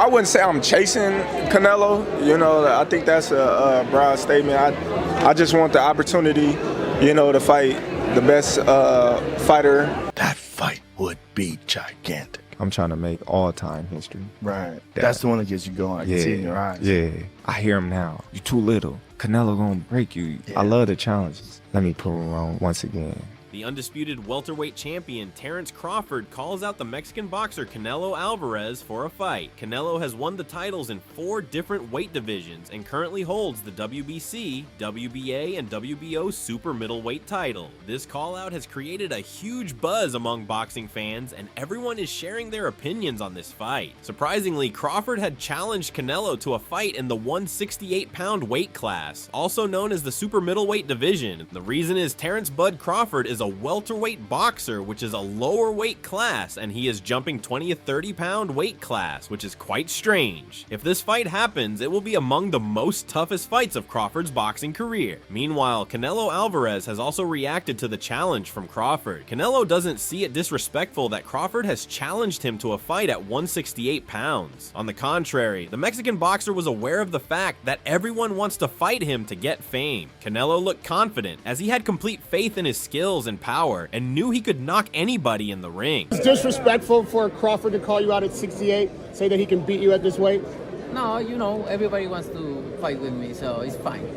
I wouldn't say I'm chasing Canelo. You know, I think that's a broad statement. I just want the opportunity, you know, to fight the best fighter. That fight would be gigantic. I'm trying to make all-time history. Right. That's the one that gets you going. I can see it in your eyes. Yeah. I hear him now. You too little. Canelo gonna break you. Yeah. I love the challenges. Let me prove him wrong once again. The undisputed welterweight champion Terence Crawford calls out the Mexican boxer Canelo Alvarez for a fight. Canelo has won the titles in 4 different weight divisions and currently holds the WBC, WBA, and WBO super middleweight title. This call-out has created a huge buzz among boxing fans, and everyone is sharing their opinions on this fight. Surprisingly, Crawford had challenged Canelo to a fight in the 168-pound weight class, also known as the super middleweight division. The reason is Terence "Bud" Crawford is a welterweight boxer, which is a lower weight class, and he is jumping 20 to 30-pound weight class, which is quite strange. If this fight happens, it will be among the most toughest fights of Crawford's boxing career. Meanwhile, Canelo Alvarez has also reacted to the challenge from Crawford. Canelo doesn't see it disrespectful that Crawford has challenged him to a fight at 168 pounds. On the contrary, the Mexican boxer was aware of the fact that everyone wants to fight him to get fame. Canelo looked confident, as he had complete faith in his skills and power, and knew he could knock anybody in the ring. It's disrespectful for Crawford to call you out at 68, say that he can beat you at this weight? No, you know, everybody wants to fight with me, so it's fine.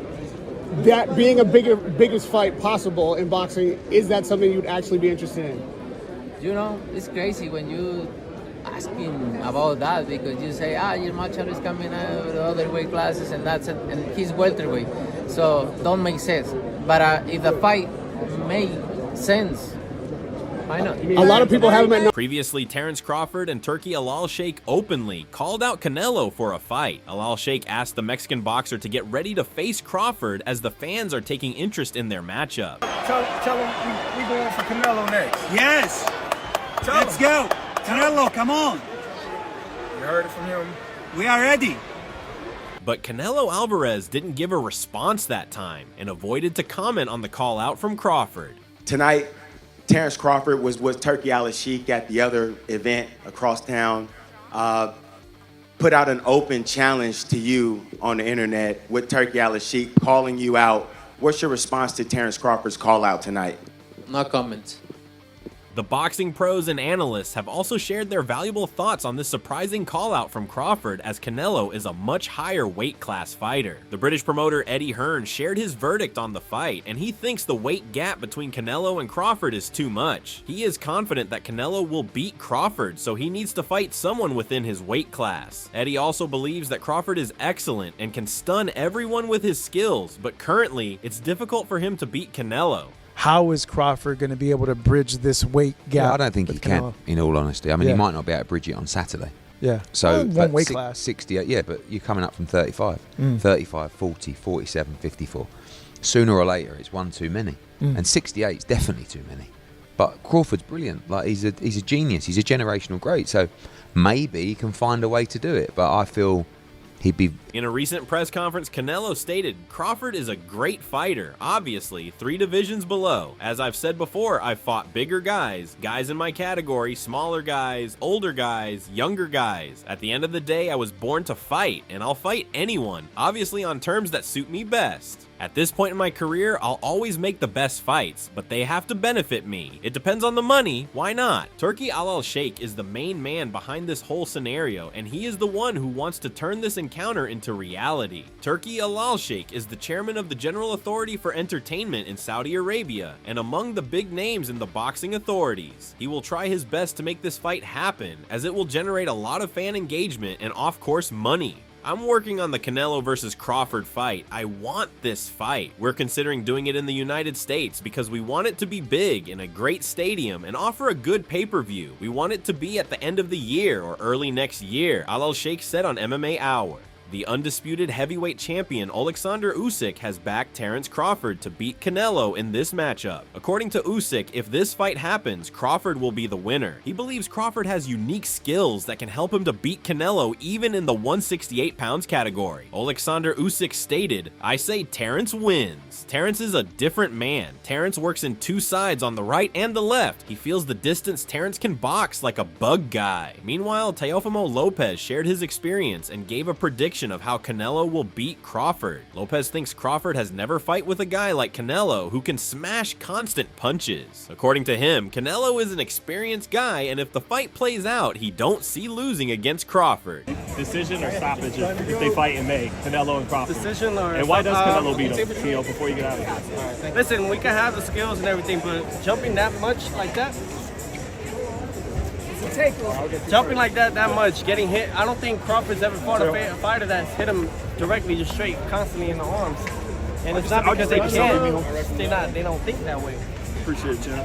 That being a biggest fight possible in boxing, is that something you'd actually be interested in? You know, it's crazy when you asking about that, because you say, your matchup is coming out of the other weight classes, and that's it, and he's welterweight, so don't make sense. But if the fight makes sense, why not? A lot of people have him at Previously, Terence Crawford and Turki Alal Sheikh openly called out Canelo for a fight. Alal Sheikh asked the Mexican boxer to get ready to face Crawford, as the fans are taking interest in their matchup. Tell him we going for Canelo next. Yes. Let's go. Canelo, come on. You heard it from him. We are ready. But Canelo Alvarez didn't give a response that time and avoided to comment on the call out from Crawford. Tonight, Terence Crawford was with Turki Alal Sheikh at the other event across town. Put out an open challenge to you on the internet with Turki Alal Sheikh calling you out. What's your response to Terence Crawford's call out tonight? No comments. The boxing pros and analysts have also shared their valuable thoughts on this surprising call-out from Crawford, as Canelo is a much higher weight class fighter. The British promoter Eddie Hearn shared his verdict on the fight, and he thinks the weight gap between Canelo and Crawford is too much. He is confident that Canelo will beat Crawford, so he needs to fight someone within his weight class. Eddie also believes that Crawford is excellent and can stun everyone with his skills, but currently, it's difficult for him to beat Canelo. How is Crawford going to be able to bridge this weight gap? Yeah, I don't think he can, in all honesty. I mean, he might not be able to bridge it on Saturday. Yeah. So, one weight class. 68, yeah, but you're coming up from 35. 35, 40, 47, 54. Sooner or later, it's one too many. And 68 is definitely too many. But Crawford's brilliant. Like, he's a genius. He's a generational great. So maybe he can find a way to do it. But I feel he'd be... In a recent press conference, Canelo stated, "Crawford is a great fighter, obviously 3 divisions below. As I've said before, I've fought bigger guys in my category, smaller guys, older guys, younger guys. At the end of the day, I was born to fight, and I'll fight anyone, obviously on terms that suit me best. At this point in my career, I'll always make the best fights, but they have to benefit me. It depends on the money, why not?" Turki Alal Sheikh is the main man behind this whole scenario, and he is the one who wants to turn this encounter into reality. Turki Alal Sheikh is the chairman of the General Authority for Entertainment in Saudi Arabia, and among the big names in the boxing authorities. He will try his best to make this fight happen, as it will generate a lot of fan engagement and off-course money. I'm working on the Canelo versus Crawford fight. I want this fight. We're considering doing it in the United States because we want it to be big in a great stadium and offer a good pay-per-view. We want it to be at the end of the year or early next year, Alal Sheikh said on MMA Hour. The undisputed heavyweight champion Alexander Usyk has backed Terence Crawford to beat Canelo in this matchup. According to Usyk, if this fight happens, Crawford will be the winner. He believes Crawford has unique skills that can help him to beat Canelo even in the 168 pounds category. Alexander Usyk stated, "I say Terence wins. Terence is a different man. Terence works in two sides on the right and the left. He feels the distance Terence can box like a bug guy." Meanwhile, Teofimo Lopez shared his experience and gave a prediction of how Canelo will beat Crawford. Lopez thinks Crawford has never fought with a guy like Canelo who can smash constant punches. According to him, Canelo is an experienced guy, and if the fight plays out, he don't see losing against Crawford. Decision or stoppage if they fight in May, Canelo and Crawford? Decision or... And why does Canelo beat him, before you get out of here? Listen, we can have the skills and everything, but jumping that much like that, jumping like that much, getting hit, I don't think Crawford's ever fought a fighter that's hit him directly, just straight, constantly in the arms. And it's not because they can't, they don't think that way. Appreciate it, Jim.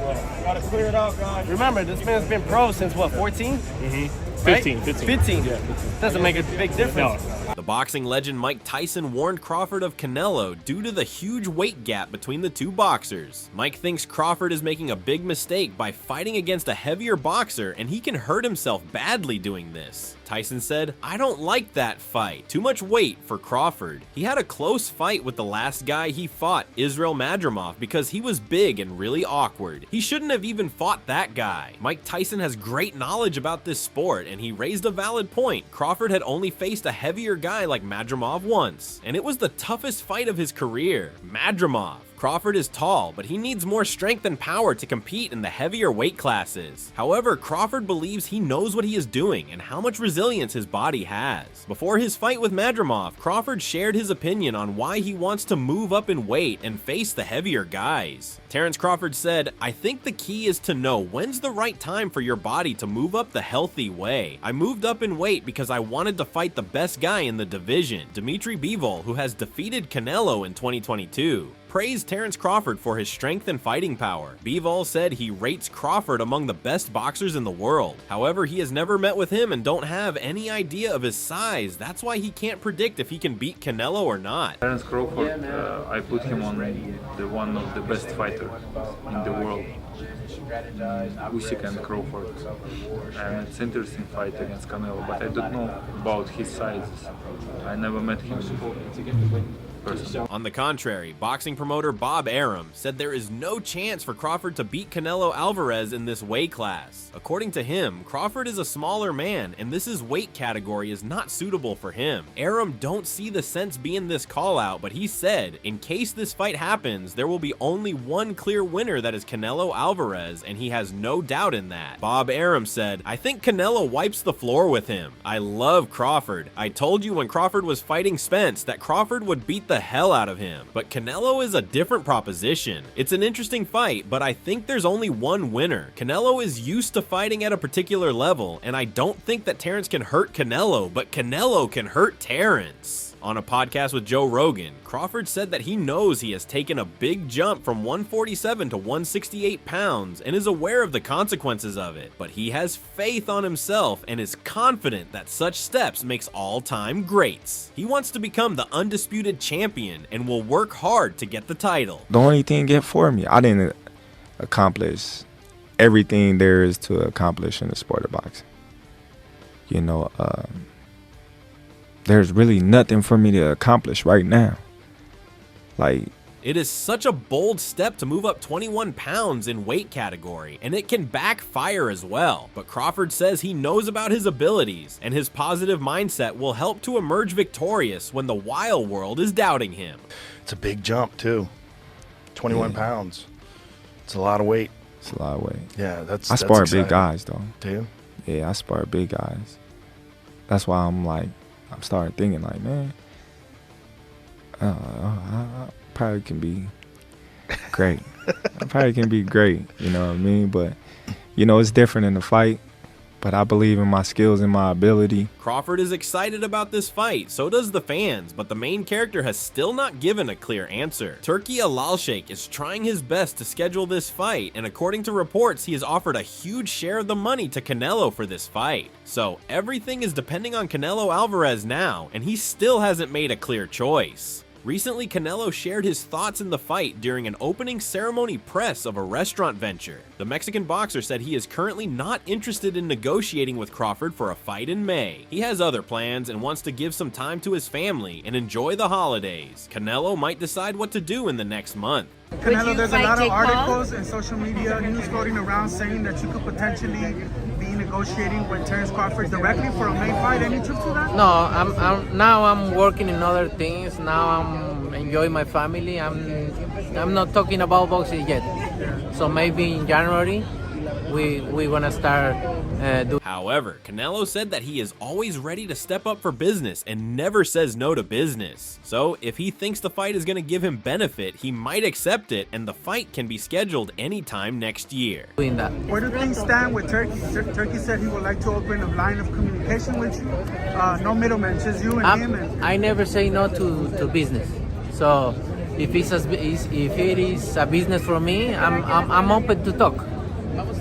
Gotta clear it out, guys. Remember, this man's been pro since what, 14? Mm-hmm. Right? 15. Yeah, 15. Doesn't make a big difference. No. The boxing legend Mike Tyson warned Crawford of Canelo due to the huge weight gap between the two boxers. Mike thinks Crawford is making a big mistake by fighting against a heavier boxer, and he can hurt himself badly doing this. Tyson said, "I don't like that fight. Too much weight for Crawford. He had a close fight with the last guy he fought, Israel Madrimov, because he was big and really awkward. He shouldn't have even fought that guy." Mike Tyson has great knowledge about this sport, and he raised a valid point. Crawford had only faced a heavier guy like Madrimov once, and it was the toughest fight of his career. Madrimov. Crawford is tall, but he needs more strength and power to compete in the heavier weight classes. However, Crawford believes he knows what he is doing and how much resilience his body has. Before his fight with Madrimov, Crawford shared his opinion on why he wants to move up in weight and face the heavier guys. Terence Crawford said, "I think the key is to know when's the right time for your body to move up the healthy way. I moved up in weight because I wanted to fight the best guy in the division, Dimitri Bivol, who has defeated Canelo in 2022. Praised Terence Crawford for his strength and fighting power. Bivol said he rates Crawford among the best boxers in the world. However, he has never met with him and don't have any idea of his size. That's why he can't predict if he can beat Canelo or not. Terence Crawford, I put him on the one of the best fighters in the world. Usyk and Crawford. And it's an interesting fight against Canelo, but I don't know about his sizes. I never met him before. On the contrary, boxing promoter Bob Arum said there is no chance for Crawford to beat Canelo Alvarez in this weight class. According to him, Crawford is a smaller man, and this weight category is not suitable for him. Arum don't see the sense being this call out, but he said, in case this fight happens, there will be only one clear winner, that is Canelo Alvarez, and he has no doubt in that. Bob Arum said, "I think Canelo wipes the floor with him. I love Crawford. I told you when Crawford was fighting Spence that Crawford would beat the hell out of him. But Canelo is a different proposition. It's an interesting fight, but I think there's only one winner. Canelo is used to fighting at a particular level, and I don't think that Terence can hurt Canelo, but Canelo can hurt Terence." On a podcast with Joe Rogan, Crawford said that he knows he has taken a big jump from 147 to 168 pounds and is aware of the consequences of it, but he has faith on himself and is confident that such steps makes all-time greats. He wants to become the undisputed champion and will work hard to get the title. The only thing get for me, I didn't accomplish everything there is to accomplish in the sport of boxing. You know, there's really nothing for me to accomplish right now. Like, it is such a bold step to move up 21 pounds in weight category, and it can backfire as well. But Crawford says he knows about his abilities, and his positive mindset will help to emerge victorious when the wild world is doubting him. It's a big jump, too. 21 pounds. It's a lot of weight. It's a lot of weight. Yeah, I spar big guys, though. Do you? Yeah, I spar big guys. That's why I'm starting thinking like, man, I probably can be great. I probably can be great, you know what I mean? But, you know, it's different in the fight. but I believe in my skills and my ability. Crawford is excited about this fight, so does the fans, but the main character has still not given a clear answer. Turki Alalshikh is trying his best to schedule this fight, and according to reports, he has offered a huge share of the money to Canelo for this fight. So everything is depending on Canelo Alvarez now, and he still hasn't made a clear choice. Recently, Canelo shared his thoughts in the fight during an opening ceremony press of a restaurant venture. The Mexican boxer said he is currently not interested in negotiating with Crawford for a fight in May. He has other plans and wants to give some time to his family and enjoy the holidays. Canelo might decide what to do in the next month. Canelo, there's a lot of articles and social media news floating around saying that you could potentially be negotiating with Terence Crawford directly for a May fight. Any truth to that? No, now I'm working in other things. Now I'm enjoying my family. I'm not talking about boxing yet. So maybe in January we wanna start doing. However, Canelo said that he is always ready to step up for business and never says no to business. So if he thinks the fight is going to give him benefit, he might accept it, and the fight can be scheduled anytime next year. Where do things stand with Turki? Turki said he would like to open a line of communication with you. No middlemen, just you and him. I never say no to business. So if it is a business for me, I'm open to talk.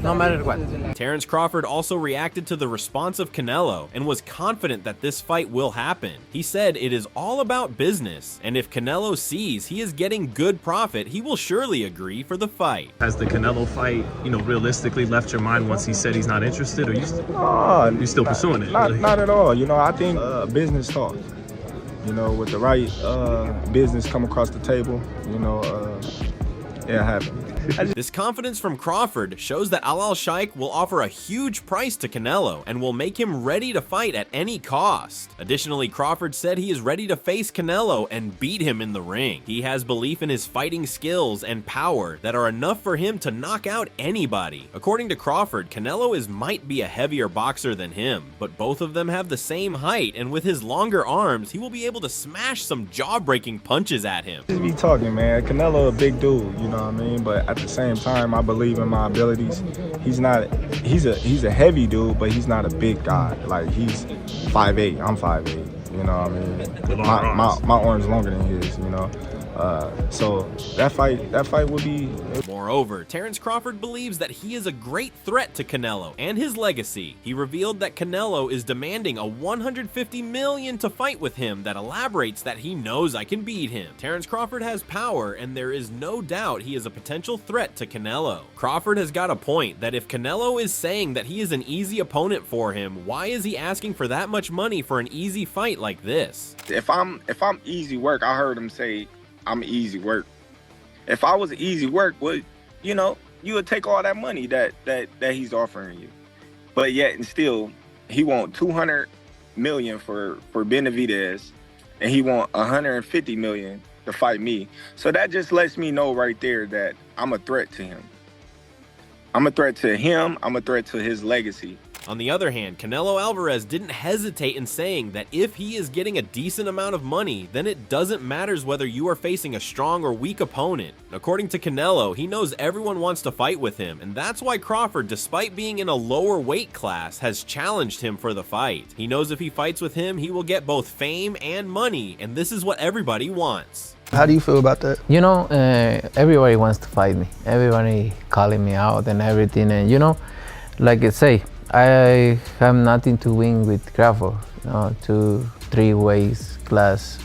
No matter what. Terence Crawford also reacted to the response of Canelo and was confident that this fight will happen. He said it is all about business, and if Canelo sees he is getting good profit, he will surely agree for the fight. Has the Canelo fight, realistically left your mind once he said he's not interested, or you still pursuing it? Not at all. I think business talk. With the right business come across the table, it happened. This confidence from Crawford shows that Alalshikh will offer a huge price to Canelo and will make him ready to fight at any cost. Additionally, Crawford said he is ready to face Canelo and beat him in the ring. He has belief in his fighting skills and power that are enough for him to knock out anybody. According to Crawford, Canelo might be a heavier boxer than him, but both of them have the same height, and with his longer arms, he will be able to smash some jaw-breaking punches at him. Just be talking, man. Canelo a big dude, you know what I mean? But at the same time, I believe in my abilities. He's a heavy dude, but he's not a big guy. Like, he's 5'8", I'm 5'8", you know what I mean? My arm's longer than his, so that fight would be. Moreover, Terence Crawford believes that he is a great threat to Canelo and his legacy. He revealed that Canelo is demanding a $150 million to fight with him that elaborates that he knows I can beat him. Terence Crawford has power, and there is no doubt he is a potential threat to Canelo. Crawford has got a point that if Canelo is saying that he is an easy opponent for him, why is he asking for that much money for an easy fight like this? If I'm easy work, I heard him say I'm easy work. If I was easy work, you would take all that money that he's offering you. But yet and still, he want $200 million for Benavidez, and he want $150 million to fight me. So that just lets me know right there that I'm a threat to him. I'm a threat to him. I'm a threat to his legacy. On the other hand, Canelo Alvarez didn't hesitate in saying that if he is getting a decent amount of money, then it doesn't matter whether you are facing a strong or weak opponent. According to Canelo, he knows everyone wants to fight with him, and that's why Crawford, despite being in a lower weight class, has challenged him for the fight. He knows if he fights with him, he will get both fame and money, and this is what everybody wants. How do you feel about that? Everybody wants to fight me. Everybody calling me out and everything, and like I say, I have nothing to win with Crawford, 2-3 weights class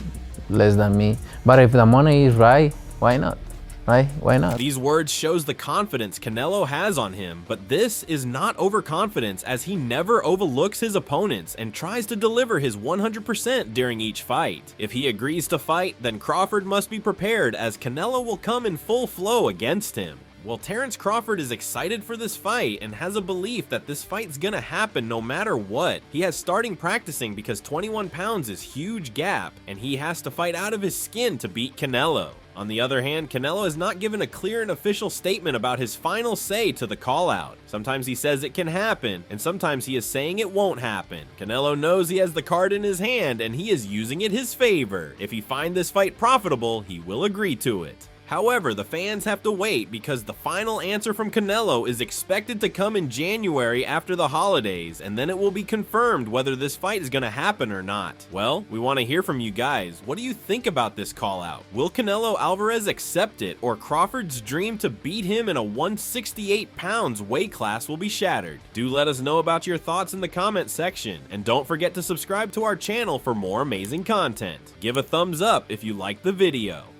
less than me. But if the money is right, why not? Right? Why not? These words shows the confidence Canelo has on him, but this is not overconfidence, as he never overlooks his opponents and tries to deliver his 100% during each fight. If he agrees to fight, then Crawford must be prepared, as Canelo will come in full flow against him. Well, Terence Crawford is excited for this fight and has a belief that this fight's gonna happen no matter what. He has starting practicing because 21 pounds is huge gap, and he has to fight out of his skin to beat Canelo. On the other hand, Canelo has not given a clear and official statement about his final say to the call-out. Sometimes he says it can happen, and sometimes he is saying it won't happen. Canelo knows he has the card in his hand, and he is using it his favor. If he finds this fight profitable, he will agree to it. However, the fans have to wait because the final answer from Canelo is expected to come in January after the holidays, and then it will be confirmed whether this fight is going to happen or not. Well, we want to hear from you guys. What do you think about this call out? Will Canelo Alvarez accept it, or Crawford's dream to beat him in a 168 pounds weight class will be shattered? Do let us know about your thoughts in the comment section, and don't forget to subscribe to our channel for more amazing content. Give a thumbs up if you liked the video.